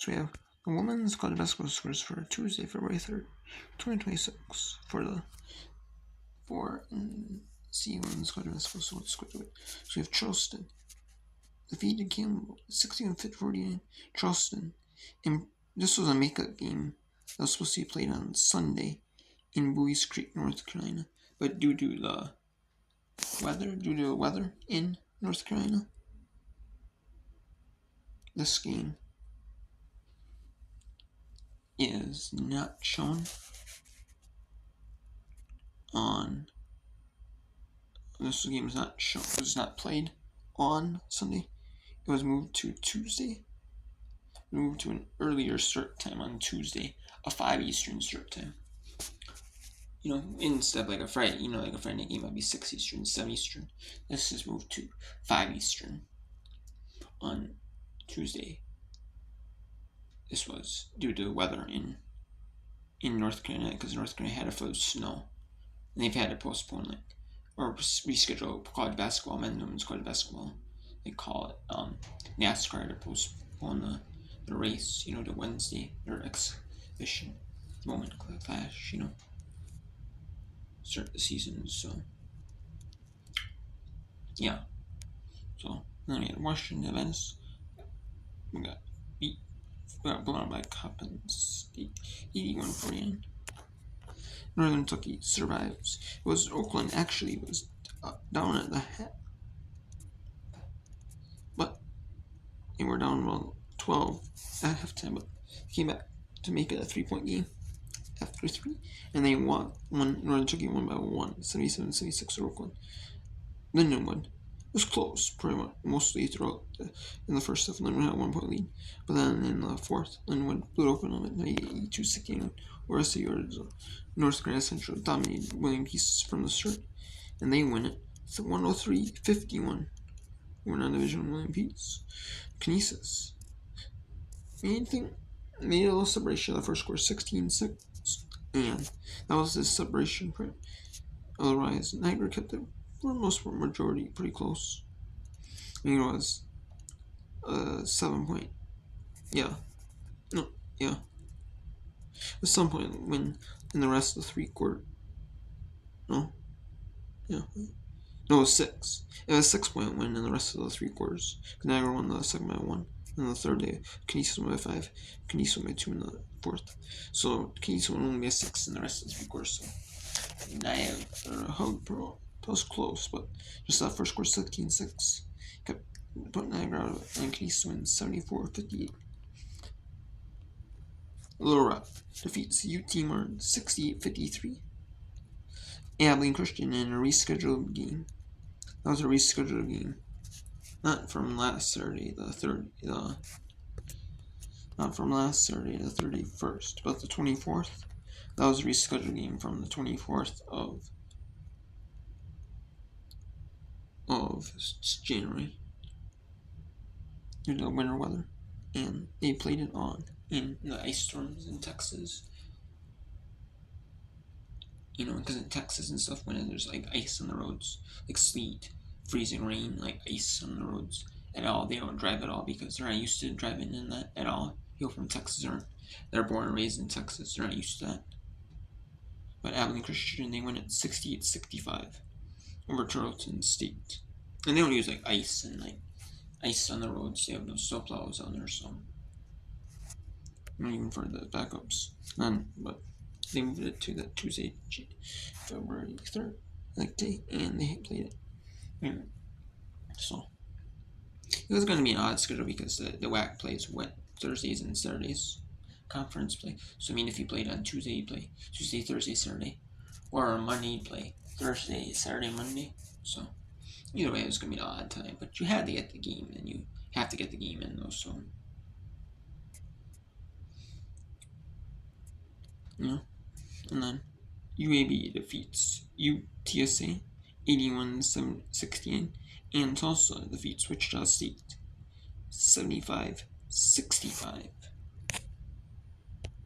So we have the women's college basketball scores for Tuesday, February 3rd, 2026 for the 4C women's college basketball scores. So we have Charleston defeated Campbell 61-49. Charleston, and this was a makeup game that was supposed to be played on Sunday in Buies Creek, North Carolina, but due to the weather in North Carolina, this game is not shown on. This game is not shown. It was not played on Sunday. It was moved to Tuesday. Moved to an earlier start time on Tuesday, a 5 Eastern start time. Instead of like a Friday, like a Friday game might be 6 Eastern, 7 Eastern. This is moved to 5 Eastern on Tuesday. This was due to weather in North Carolina, because North Carolina had a flood of snow, and they've had to postpone or reschedule college basketball, men's and women's college basketball. They call it NASCAR to postpone the race, to Wednesday, their exhibition moment clash, start the season. So yeah. So then we had Washington events. We got blown out by Coppin State 81-49. Northern Kentucky survives. It was Oakland actually was down at the half, but they were down 12 at halftime, but came back to make it a 3-point game after 3, and they won. Northern Kentucky won by 77-76 over Oakland. Then no one. It was close, pretty much mostly throughout in the first half. Linwood had a 1-point lead, but then in the fourth, Linwood blew open on it 82-16. Or as the yards, North Carolina Central dominated William Peace from the start, and they win it 103-51. We're not Division William Peace. Kinesis made a little celebration of the first quarter, 16-6, and that was his celebration print. Otherwise, Niagara kept it for the most part, majority pretty close. I think it was 7-point. At some point when in the rest of the 3 quarter. No, it was 6. It was a 6-point win in the rest of the 3 quarters. Niagara won the second by 1. In the third day, Kinesis won by 5. Kinesis won by 2 in the fourth. So Kinesis won only by 6 in the rest of the 3 quarters. So Niagara held pro. That was close, but just that first quarter, 16-6, kept putting Niagara out of it, and Kinesis wins 74-58. Little Rock defeats UT Martin 68-53. Abilene Christian in a rescheduled game. That was a rescheduled game, not from last Saturday, the 31st, but the 24th. That was a rescheduled game from the 24th of January due to winter weather, and they played it on in the ice storms in Texas. Because in Texas and stuff, when there's like ice on the roads, like sleet, freezing rain, like ice on the roads at all, they don't drive at all because they're not used to driving in that at all. People from Texas they're born and raised in Texas, they're not used to that. But Abilene Christian, they win at 68-65 over Tarleton State. And they don't use like ice on the roads. They have no snow plows on there, so not even for the backups. None, but they moved it to that Tuesday, February 3rd, day, and they played it. So it was going to be an odd schedule because the WAC plays Thursdays and Saturdays conference play. So if you played on Tuesday, you play Tuesday, Thursday, Saturday, or on Monday you play Thursday, Saturday, Monday. So either way, it was going to be an odd time, but you had to get the game, and you have to get the game in though. So and then UAB defeats UTSA 81-16, and Tulsa defeats Wichita State 75-65.